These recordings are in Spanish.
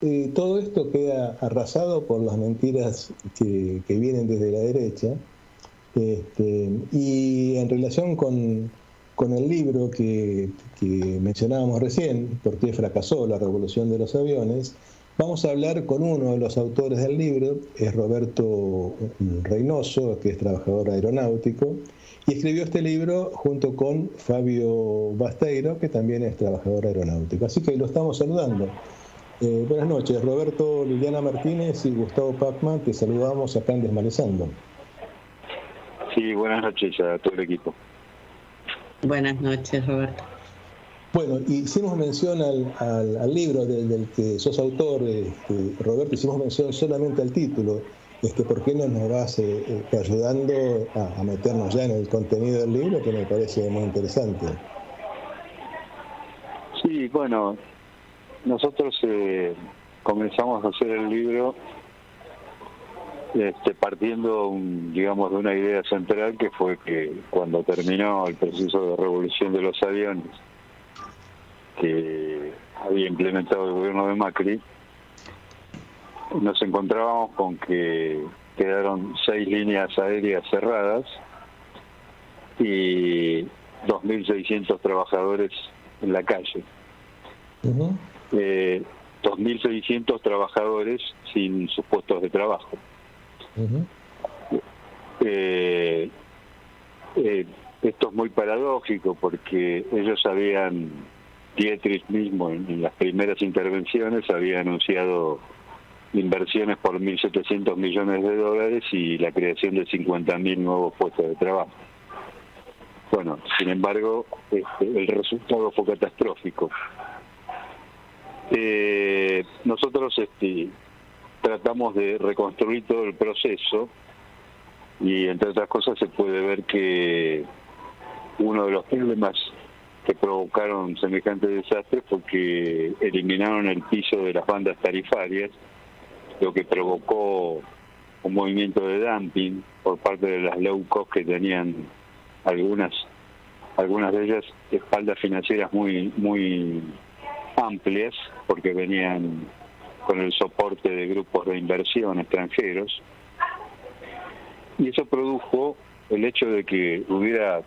Todo esto queda arrasado por las mentiras que vienen desde la derecha. Y en relación con el libro que mencionábamos recién, ¿Por qué fracasó la revolución de los aviones?, vamos a hablar con uno de los autores del libro, es Roberto Reynoso, que es trabajador aeronáutico, y escribió este libro junto con Fabio Basteiro, que también es trabajador aeronáutico. Así que lo estamos saludando. Buenas noches, Roberto, Liliana Martínez y Gustavo Pacman, te saludamos acá en Desmalezando. Sí, buenas noches a todo el equipo. Buenas noches, Roberto. Bueno, hicimos mención al libro del que sos autor, Roberto, hicimos mención solamente al título. ¿Por qué no nos vas ayudando a meternos ya en el contenido del libro, que me parece muy interesante? Sí, bueno, nosotros comenzamos a hacer el libro partiendo, digamos, de una idea central, que fue que cuando terminó el proceso de revolución de los aviones que había implementado el gobierno de Macri, nos encontrábamos con que quedaron 6 líneas aéreas cerradas y 2.600 trabajadores en la calle. 2.600 trabajadores sin sus puestos de trabajo. Esto es muy paradójico porque ellos Dietrich mismo en las primeras intervenciones había anunciado inversiones por 1.700 millones de dólares y la creación de 50.000 nuevos puestos de trabajo. Bueno, sin embargo, el resultado fue catastrófico. Nosotros tratamos de reconstruir todo el proceso y, entre otras cosas, se puede ver que uno de los problemas que provocaron semejante desastre fue que eliminaron el piso de las bandas tarifarias, lo que provocó un movimiento de dumping por parte de las low cost, que tenían algunas de ellas espaldas financieras muy amplias, porque venían con el soporte de grupos de inversión extranjeros, y eso produjo el hecho de que hubiera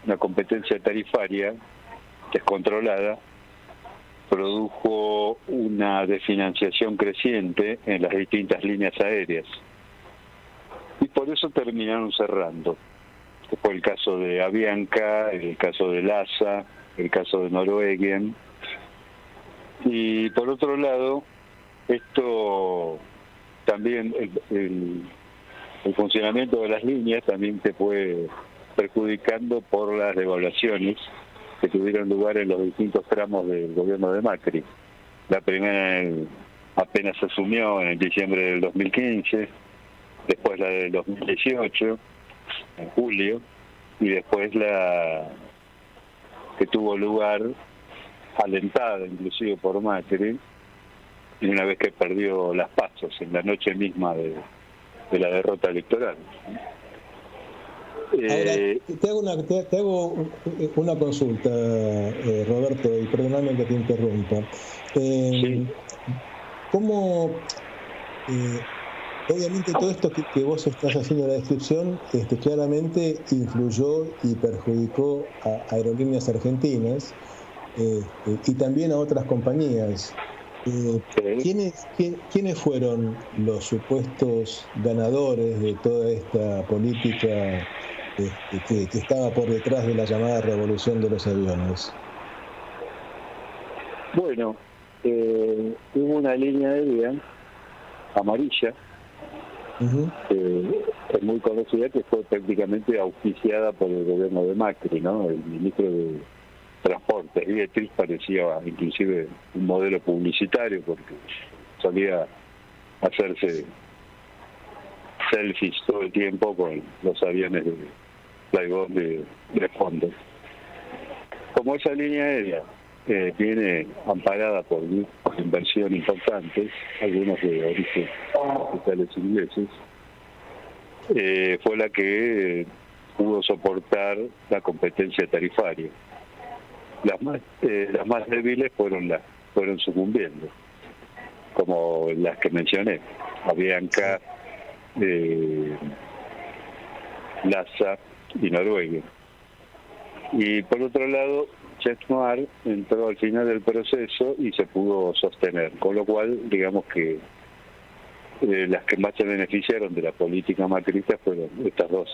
una competencia tarifaria descontrolada, produjo una desfinanciación creciente en las distintas líneas aéreas, y por eso terminaron cerrando. Fue el caso de Avianca, el caso de LASA, el caso de Norwegian. Y por otro lado, esto también, el funcionamiento de las líneas también se fue perjudicando por las devaluaciones que tuvieron lugar en los distintos tramos del gobierno de Macri. La primera apenas se asumió en diciembre del 2015, después la del 2018, en julio, y después la que tuvo lugar, alentada inclusive por Macri, y una vez que perdió las pasos en la noche misma de la derrota electoral. Ahora, te hago una consulta, Roberto, y perdóname que te interrumpa. Sí. ¿Cómo, obviamente todo esto que vos estás haciendo la descripción, claramente influyó y perjudicó a aerolíneas argentinas y también a otras compañías? ¿Quiénes fueron los supuestos ganadores de toda esta política que estaba por detrás de la llamada revolución de los aviones? Bueno, hubo una línea aérea amarilla, es muy conocida, que fue prácticamente auspiciada por el gobierno de Macri, ¿no? El ministro de Transportes, Dietrich, parecía inclusive un modelo publicitario, porque solía hacerse selfies todo el tiempo con los aviones de Flybox de fondo. Como esa línea aérea viene amparada por grupos de inversión importantes, algunos de origen capitales ingleses, fue la que pudo soportar la competencia tarifaria. Las más débiles fueron sucumbiendo. como las que mencioné, Avianca, LASA y Noruega. Y por otro lado, Jetmar entró al final del proceso y se pudo sostener, con lo cual, digamos que las que más se beneficiaron de la política macrista fueron estas dos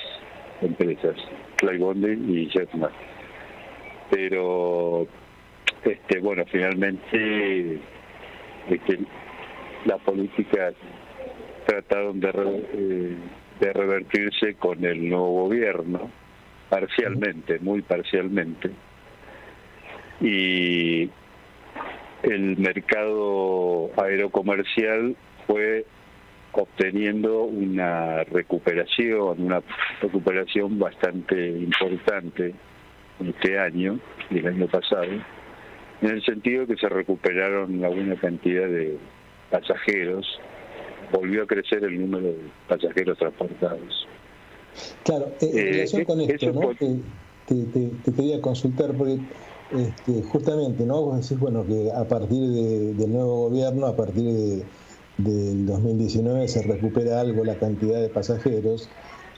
empresas, Flybondi y Jetmar. Pero, bueno, finalmente la política trataron de revertirse con el nuevo gobierno, parcialmente, muy parcialmente, y el mercado aerocomercial fue obteniendo una recuperación bastante importante este año y el año pasado, en el sentido que se recuperaron una buena cantidad de pasajeros, volvió a crecer el número de pasajeros transportados. Claro, en relación con esto, ¿no? Te quería consultar, porque justamente, ¿no? Vos decís, bueno, que a partir del nuevo gobierno, a partir del 2019 se recupera algo la cantidad de pasajeros.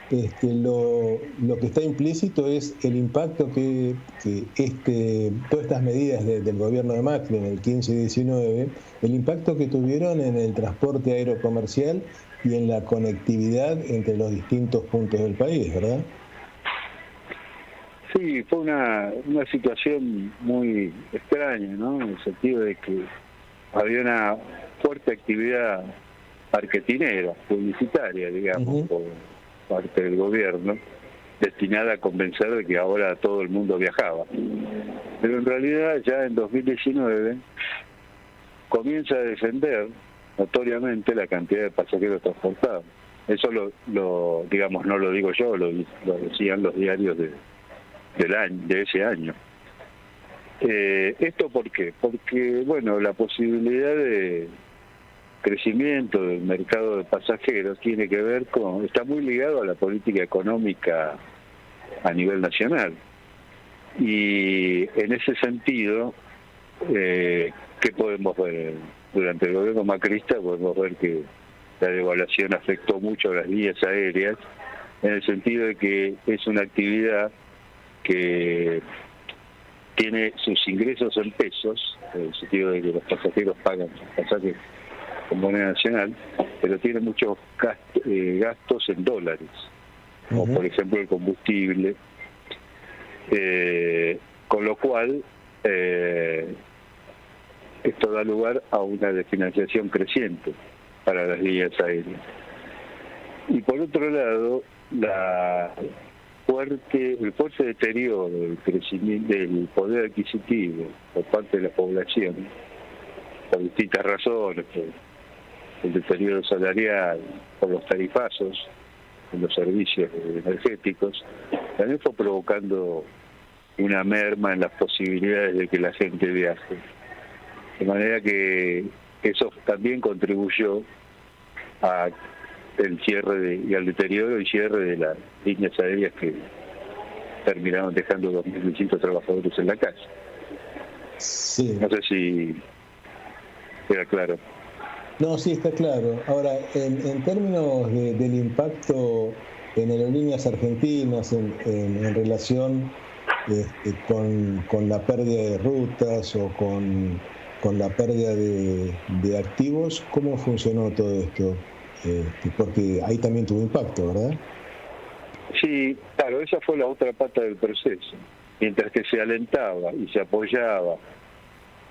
Lo que está implícito es el impacto que todas estas medidas del gobierno de Macri en el 15 y 19, el impacto que tuvieron en el transporte aerocomercial y en la conectividad entre los distintos puntos del país, ¿verdad? Sí, fue una situación muy extraña, ¿no? En el sentido de que había una fuerte actividad marketinera, publicitaria, digamos, por parte del gobierno, destinada a convencer de que ahora todo el mundo viajaba. Pero en realidad ya en 2019 comienza a descender notoriamente la cantidad de pasajeros transportados. Eso digamos, no lo digo yo, lo decían los diarios de ese año. ¿Esto por qué? Porque, bueno, la posibilidad de crecimiento del mercado de pasajeros tiene que ver está muy ligado a la política económica a nivel nacional. Y en ese sentido, ¿qué podemos ver? Durante el gobierno macrista podemos ver que la devaluación afectó mucho a las líneas aéreas, en el sentido de que es una actividad que tiene sus ingresos en pesos, en el sentido de que los pasajeros pagan sus pasajes con moneda nacional, pero tiene muchos gastos en dólares, como por ejemplo el combustible, con lo cual esto da lugar a una desfinanciación creciente para las líneas aéreas. Y por otro lado, el fuerte deterioro del crecimiento del poder adquisitivo por parte de la población, por distintas razones, por el deterioro salarial, por los tarifazos en los servicios energéticos, también fue provocando una merma en las posibilidades de que la gente viaje. De manera que eso también contribuyó al cierre y al deterioro y cierre de las líneas aéreas que terminaron dejando 2.600 trabajadores en la calle. Sí. No sé si queda claro. No, sí, está claro. Ahora, en términos del impacto en aerolíneas argentinas en relación con la pérdida de rutas o con la pérdida de activos, ¿cómo funcionó todo esto? Porque ahí también tuvo impacto, ¿verdad? Sí, claro, esa fue la otra pata del proceso. Mientras que se alentaba y se apoyaba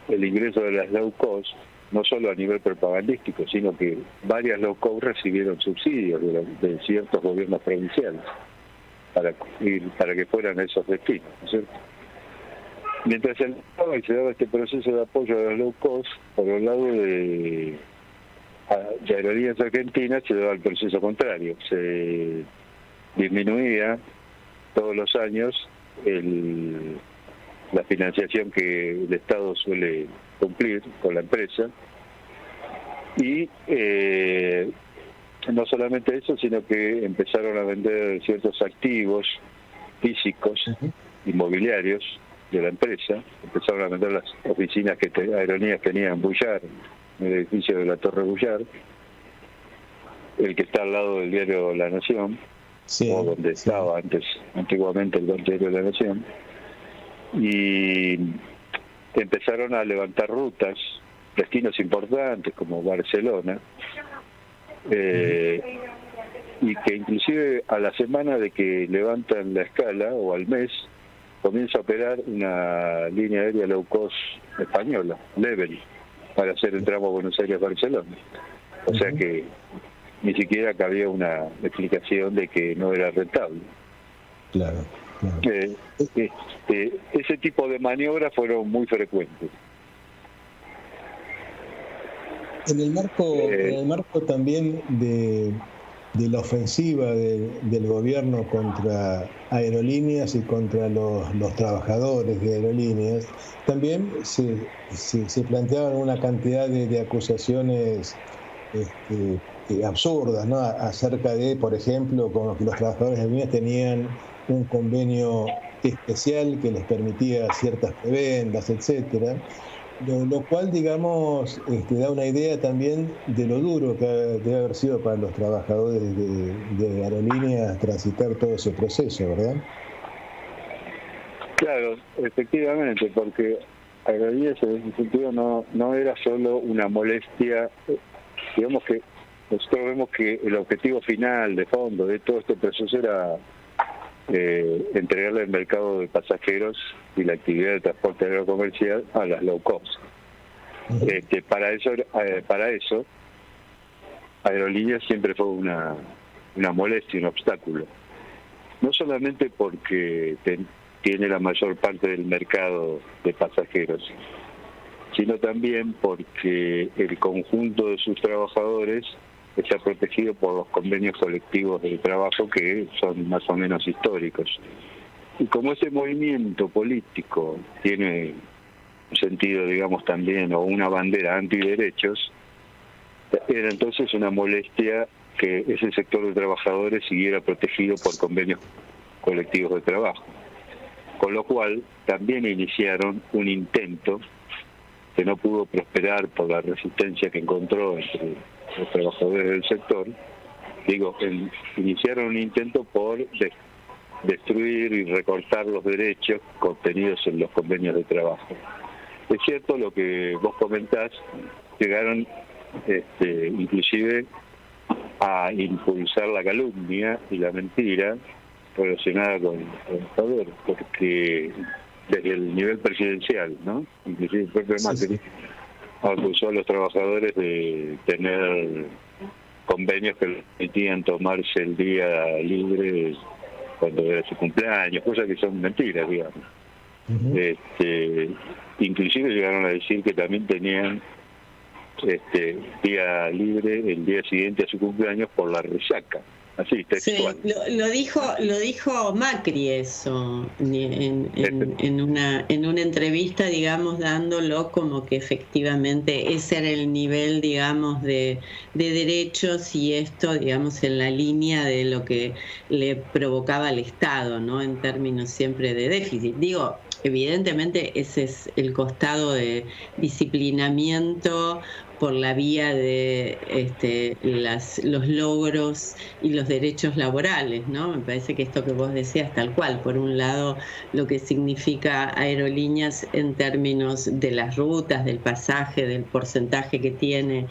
el ingreso de las low cost, no solo a nivel propagandístico, sino que varias low cost recibieron subsidios de ciertos gobiernos provinciales para que fueran esos destinos, ¿no es cierto? Mientras se alentaba y se daba este proceso de apoyo a las low cost, por el lado de Aerolíneas Argentinas se daba el proceso contrario, se disminuía todos los años la financiación que el Estado suele cumplir con la empresa y no solamente eso, sino que empezaron a vender ciertos activos físicos, inmobiliarios de la empresa, empezaron a vender las oficinas que Aerolíneas tenía en Bullar, en el edificio de la Torre Bullar, el que está al lado del diario La Nación, Sí, o donde estaba antiguamente el diario La Nación, y empezaron a levantar rutas, destinos importantes como Barcelona, y que inclusive a la semana de que levantan la escala, o al mes, comienza a operar una línea aérea low cost española, Level, para hacer el tramo Buenos Aires-Barcelona. O sea que ni siquiera cabía una explicación de que no era rentable. Claro. Ese tipo de maniobras fueron muy frecuentes. En el marco también de la ofensiva del gobierno contra aerolíneas y contra los trabajadores de aerolíneas, también se planteaban una cantidad de acusaciones absurdas, ¿no? Acerca de, por ejemplo, como que los trabajadores de aerolíneas tenían un convenio especial que les permitía ciertas prebendas, etcétera. Lo cual, digamos, da una idea también de lo duro que debe haber sido para los trabajadores de aerolíneas transitar todo ese proceso, ¿verdad? Claro, efectivamente, porque Aerolíneas en ese sentido no era solo una molestia. Digamos que nosotros vemos que el objetivo final, de fondo, de todo este proceso era entregarle el mercado de pasajeros y la actividad de transporte aéreo comercial a las low cost. Para eso Aerolíneas siempre fue una molestia, un obstáculo, no solamente porque tiene la mayor parte del mercado de pasajeros, sino también porque el conjunto de sus trabajadores está protegido por los convenios colectivos de trabajo que son más o menos históricos. Y como ese movimiento político tiene un sentido, digamos, también, o una bandera antiderechos, era entonces una molestia que ese sector de trabajadores siguiera protegido por convenios colectivos de trabajo. Con lo cual también iniciaron un intento que no pudo prosperar por la resistencia que encontró entre los trabajadores del sector. Iniciaron un intento por destruir y recortar los derechos contenidos en los convenios de trabajo. Es cierto lo que vos comentás, llegaron inclusive a impulsar la calumnia y la mentira relacionada con el trabajador, porque desde el nivel presidencial, ¿no? Inclusive el propio Macri acusó a los trabajadores de tener convenios que les permitían tomarse el día libre cuando era su cumpleaños, cosas que son mentiras, digamos. Inclusive llegaron a decir que también tenían día libre el día siguiente a su cumpleaños por la resaca. Así, textual. Sí, lo dijo Macri eso en una entrevista, digamos, dándolo como que efectivamente ese era el nivel, digamos, de derechos, y esto, digamos, en la línea de lo que le provocaba al Estado, ¿no? En términos siempre de déficit. Digo, evidentemente ese es el costado de disciplinamiento por la vía de los logros y los derechos laborales, ¿no? Me parece que esto que vos decías tal cual, por un lado lo que significa Aerolíneas en términos de las rutas, del pasaje, del porcentaje que tiene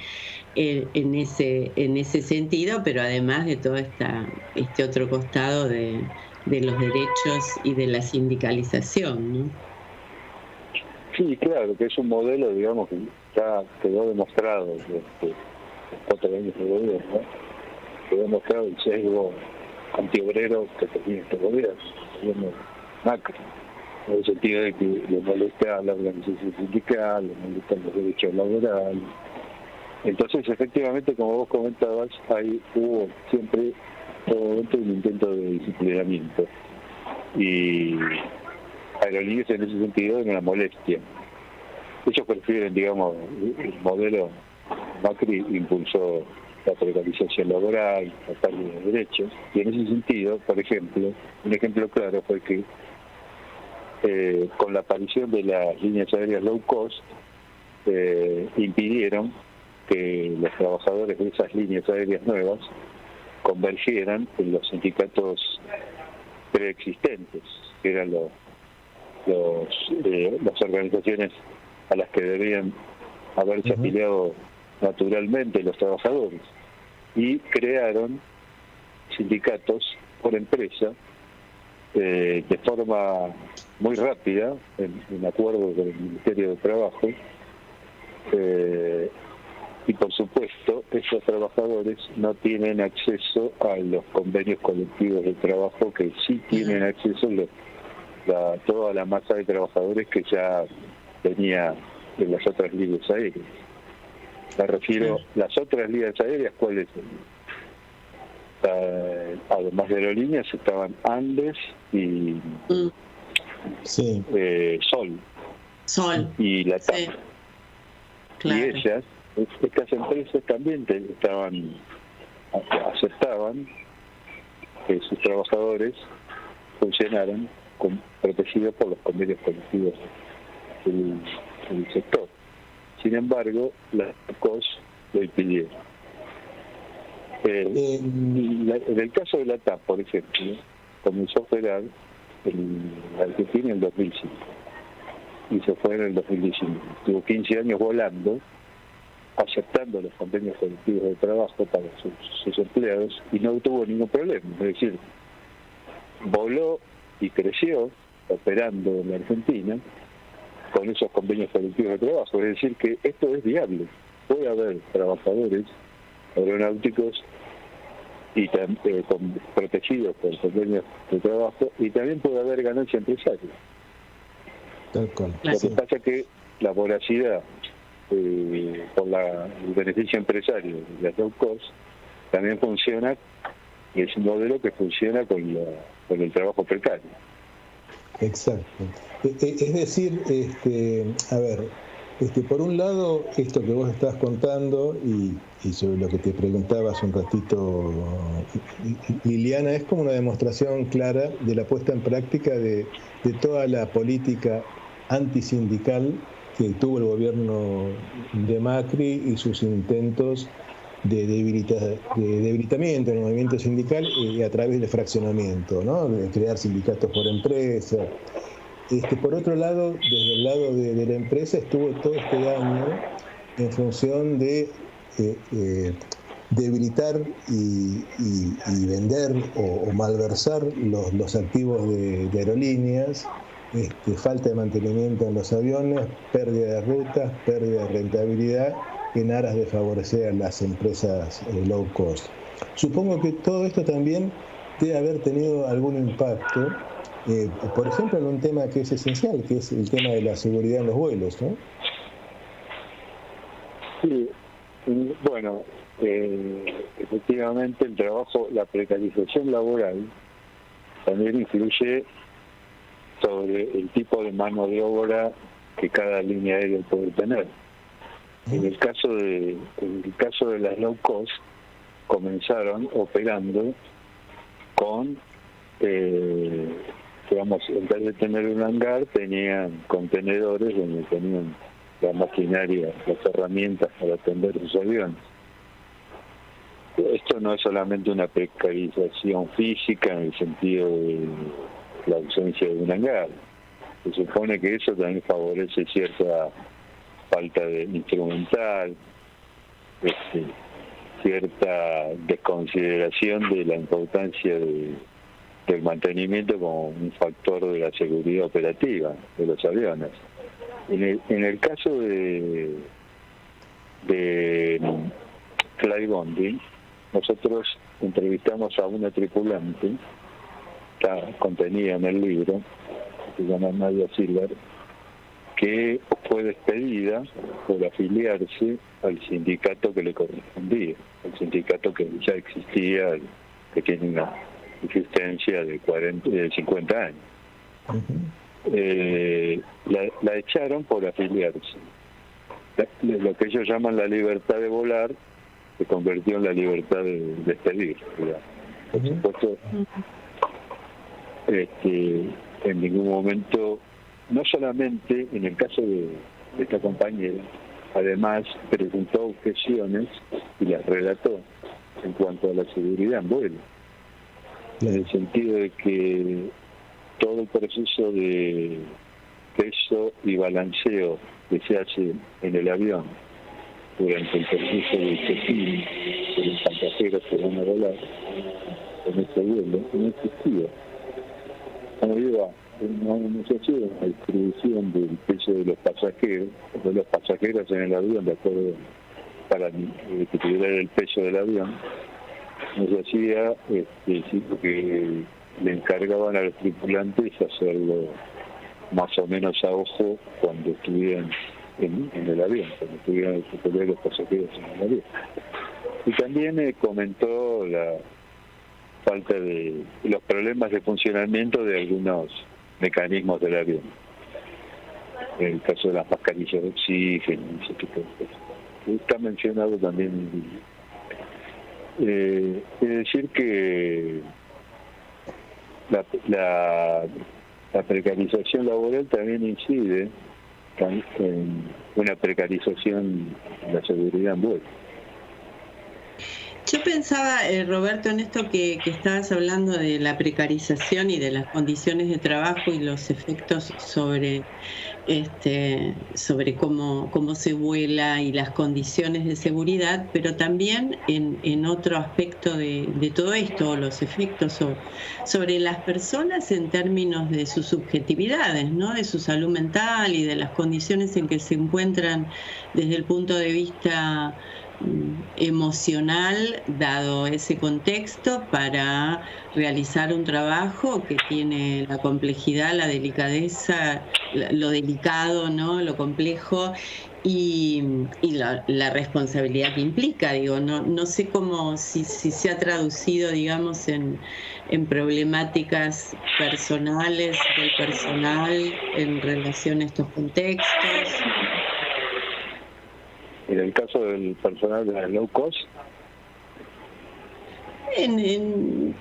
en ese sentido, pero además de todo este otro costado de los derechos y de la sindicalización, ¿no? Sí, claro, que es un modelo, digamos, que ya quedó demostrado desde 4 años de gobierno, ¿no? Quedó demostrado el sesgo antiobrero que tenía este gobierno Macri, en el sentido de que le molesta la organización sindical, le molestan los derechos laborales. Entonces, efectivamente, como vos comentabas, hubo siempre todo un intento de disciplinamiento. Y Aerolíneas en ese sentido es una molestia. Ellos prefieren, digamos, el modelo Macri impulsó la precarización laboral, la pérdida de derechos, y en ese sentido, por ejemplo, un ejemplo claro fue que con la aparición de las líneas aéreas low cost, impidieron que los trabajadores de esas líneas aéreas nuevas convergieran en los sindicatos preexistentes, que eran las organizaciones a las que debían haberse afiliado naturalmente los trabajadores, y crearon sindicatos por empresa de forma muy rápida, en acuerdo con el Ministerio de Trabajo, y por supuesto esos trabajadores no tienen acceso a los convenios colectivos de trabajo que sí tienen acceso toda la masa de trabajadores que ya venía de las otras líneas aéreas. Me refiero, las otras líneas aéreas, ¿cuáles son? Además de aerolíneas estaban Andes y Sol y la TAP. Sí. Claro. Y ellas, estas empresas también aceptaban que sus trabajadores funcionaran protegidos por los convenios colectivos del sector. Sin embargo, las COS lo impidieron. En el caso de la TAP, por ejemplo, comenzó a operar en Argentina en el 2005 y se fue en el 2019. Tuvo 15 años volando, aceptando los convenios colectivos de trabajo para sus empleados, y no tuvo ningún problema. Es decir, voló y creció operando en la Argentina con esos convenios colectivos de trabajo. Es decir, que esto es viable. Puede haber trabajadores aeronáuticos y protegidos por convenios de trabajo, y también puede haber ganancia empresaria. Lo que pasa es que la voracidad por el beneficio empresario de las low cost también funciona, y es un modelo que funciona con el trabajo precario. Exacto. Es decir, por un lado, esto que vos estás contando y sobre lo que te preguntaba hace un ratito Liliana, es como una demostración clara de la puesta en práctica de toda la política antisindical que tuvo el gobierno de Macri y sus intentos de debilitamiento del movimiento sindical a través del fraccionamiento, ¿no? De crear sindicatos por empresa. Por otro lado, desde el lado de la empresa estuvo todo este año en función de debilitar y vender o malversar los activos de aerolíneas, falta de mantenimiento en los aviones, pérdida de rutas, pérdida de rentabilidad, en aras de favorecer a las empresas low cost. Supongo que todo esto también debe haber tenido algún impacto, por ejemplo, en un tema que es esencial, que es el tema de la seguridad en los vuelos, ¿no? Sí, bueno, efectivamente el trabajo, la precarización laboral también influye sobre el tipo de mano de obra que cada línea aérea puede tener. En el caso de las low cost, comenzaron operando con, en vez de tener un hangar, tenían contenedores donde tenían la maquinaria, las herramientas para atender sus aviones. Esto no es solamente una precarización física en el sentido de la ausencia de un hangar. Se supone que eso también favorece cierta falta de instrumental, cierta desconsideración de la importancia del mantenimiento como un factor de la seguridad operativa de los aviones. En el caso de Flybondi, nosotros entrevistamos a una tripulante, está contenida en el libro, que se llama Nadia Silver, que fue despedida por afiliarse al sindicato que le correspondía, el sindicato que ya existía, que tiene una existencia de 50 años. La echaron por afiliarse. Lo que ellos llaman la libertad de volar se convirtió en la libertad de despedir. Por supuesto, en ningún momento, no solamente en el caso de esta compañera, además presentó objeciones y las relató en cuanto a la seguridad en vuelo, en el sentido de que todo el proceso de peso y balanceo que se hace en el avión durante el proceso de check-in de los pasajeros que van a volar en este vuelo no existía. No iba una distribución del peso de los pasajeros en el avión de acuerdo para equilibrar el peso del avión. No se hacía, sino que le encargaban a los tripulantes hacerlo más o menos a ojo cuando estuvieran en el avión, cuando estuvieran los pasajeros en el avión. Y también comentó la falta de los problemas de funcionamiento de algunos mecanismos del avión. En el caso de las mascarillas de oxígeno, ese tipo de cosas. Está mencionado también. Es decir que la precarización laboral también incide en una precarización de la seguridad en vuelo. Yo pensaba, Roberto, en esto que estabas hablando de la precarización y de las condiciones de trabajo y los efectos sobre cómo se vuela y las condiciones de seguridad, pero también en otro aspecto de todo esto, los efectos sobre las personas en términos de sus subjetividades, ¿no? De su salud mental y de las condiciones en que se encuentran desde el punto de vista emocional, dado ese contexto, para realizar un trabajo que tiene la complejidad, la delicadeza, lo delicado, ¿no? Lo complejo y la responsabilidad que implica. Digo, no sé cómo, si se ha traducido, digamos, en problemáticas personales del personal en relación a estos contextos. En el caso del personal de la low cost,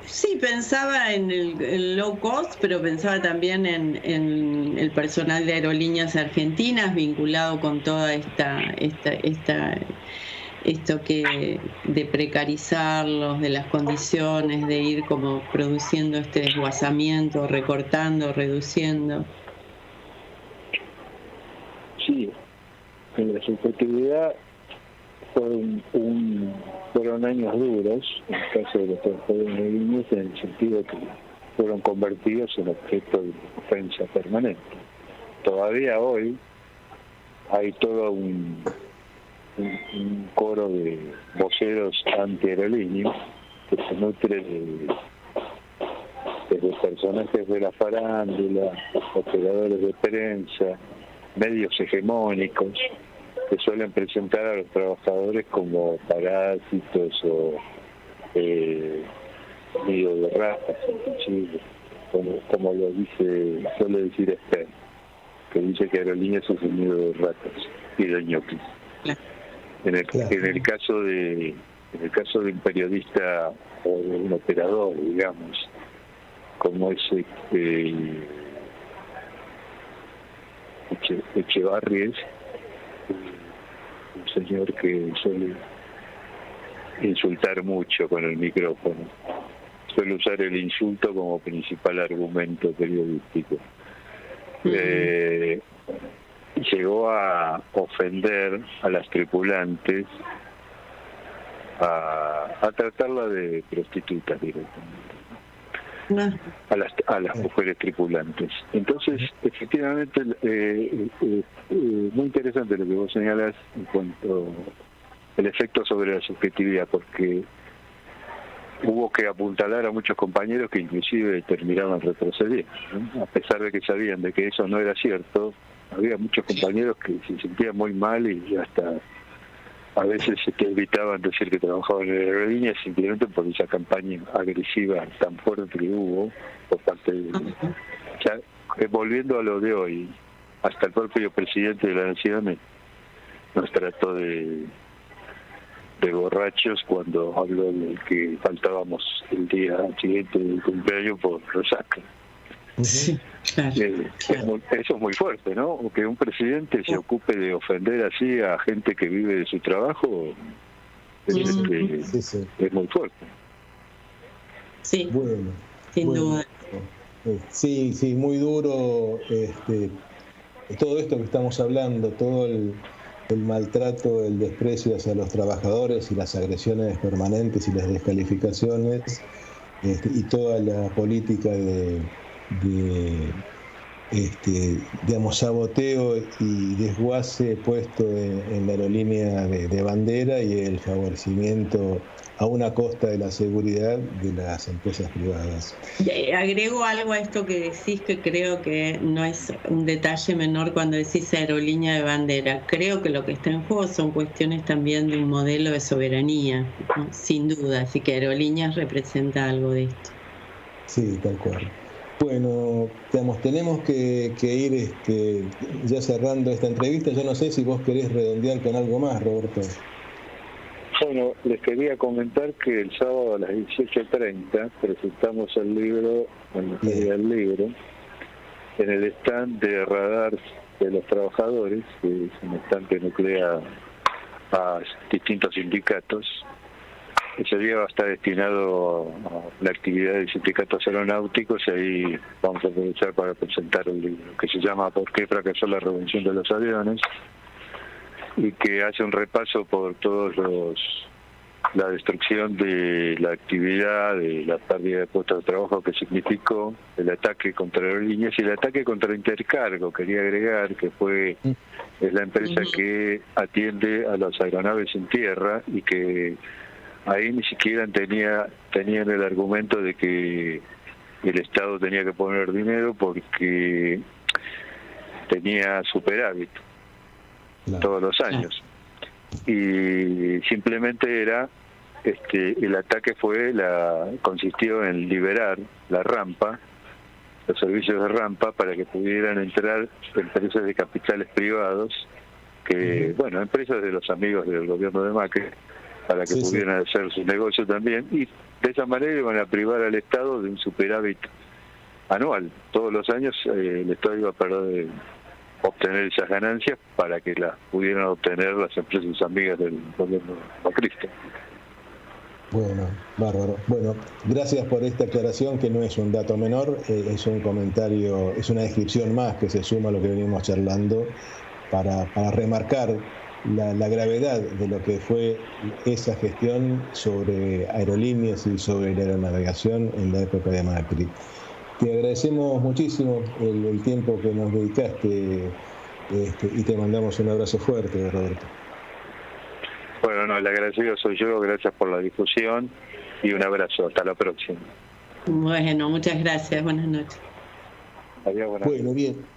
sí, pensaba en el low cost, pero pensaba también en el personal de aerolíneas argentinas vinculado con toda esto que de precarizarlos, de las condiciones, de ir como produciendo este desguazamiento, recortando, reduciendo. Sí, en la subjetividad fueron años duros, en el caso de los trabajadores de líneas, en el sentido que fueron convertidos en objeto de ofensa permanente. Todavía hoy hay todo un coro de voceros anti-aerolíneos que se nutre de personajes de la farándula, operadores de prensa, medios hegemónicos, que suelen presentar a los trabajadores como parásitos o nido de ratas, inclusive, como lo suele decir Esther, que dice que aerolíneas es un nido de ratas y de ñoquis. En el caso de un periodista o de un operador, digamos, como ese Echevarries, un señor que suele insultar mucho con el micrófono, suele usar el insulto como principal argumento periodístico. Llegó a ofender a las tripulantes, a tratarla de prostitutas directamente, a las mujeres tripulantes. Entonces, efectivamente, muy interesante lo que vos señalás en cuanto al efecto sobre la subjetividad, porque hubo que apuntalar a muchos compañeros que inclusive terminaban retrocediendo, ¿no? A pesar de que sabían de que eso no era cierto. Había muchos compañeros que se sentían muy mal y hasta a veces evitaban decir que trabajaban en la aerolínea simplemente por esa campaña agresiva tan fuerte que hubo por parte de... Ya, volviendo a lo de hoy, hasta el propio presidente de la Nación nos trató de borrachos cuando habló de que faltábamos el día siguiente del cumpleaños por resaca. Sí, claro, claro. Eso es muy fuerte, ¿no? Que un presidente se ocupe de ofender así a gente que vive de su trabajo es muy fuerte. Sí, bueno, sin duda. Sí, muy duro. Todo esto que estamos hablando, todo el maltrato, el desprecio hacia los trabajadores y las agresiones permanentes y las descalificaciones, y toda la política de digamos, saboteo y desguace puesto en la aerolínea de bandera y el favorecimiento a una costa de la seguridad de las empresas privadas. Agrego algo a esto que decís, que creo que no es un detalle menor cuando decís aerolínea de bandera. Creo que lo que está en juego son cuestiones también de un modelo de soberanía, ¿no? Sin duda, así que aerolíneas representa algo de esto. Sí, tal cual. Bueno, digamos, tenemos que ir ya cerrando esta entrevista. Yo no sé si vos querés redondear con algo más, Roberto. Bueno, les quería comentar que el sábado a las 18:30 presentamos el libro, en la Feria del Libro, en el stand de Radar de los Trabajadores, que es un stand que nuclea a distintos sindicatos. Ese día va a estar destinado a la actividad de sindicatos aeronáuticos y ahí vamos a aprovechar para presentar un libro que se llama ¿Por qué fracasó la revolución de los aviones? Y que hace un repaso por la destrucción de la actividad, de la pérdida de puestos de trabajo que significó el ataque contra aerolíneas y el ataque contra Intercargo. Quería agregar que es la empresa que atiende a las aeronaves en tierra y que ahí ni siquiera tenían el argumento de que el Estado tenía que poner dinero porque tenía superávit todos los años. Y simplemente el ataque consistió en liberar la rampa, los servicios de rampa, para que pudieran entrar empresas de capitales privados, empresas de los amigos del gobierno de Macri, para que pudieran hacer su negocio también, y de esa manera iban a privar al Estado de un superávit anual. Todos los años el Estado iba a obtener esas ganancias para que las pudieran obtener las empresas amigas del gobierno macrista. Bueno, bárbaro. Bueno, gracias por esta aclaración, que no es un dato menor, es un comentario, es una descripción más que se suma a lo que venimos charlando para remarcar la gravedad de lo que fue esa gestión sobre aerolíneas y sobre la aeronavegación en la época de Macri. Te agradecemos muchísimo el tiempo que nos dedicaste y te mandamos un abrazo fuerte, Roberto. Bueno, el agradecido soy yo, gracias por la difusión y un abrazo, hasta la próxima. Bueno, muchas gracias, buenas noches. Adiós, buenas noches. Bueno, bien.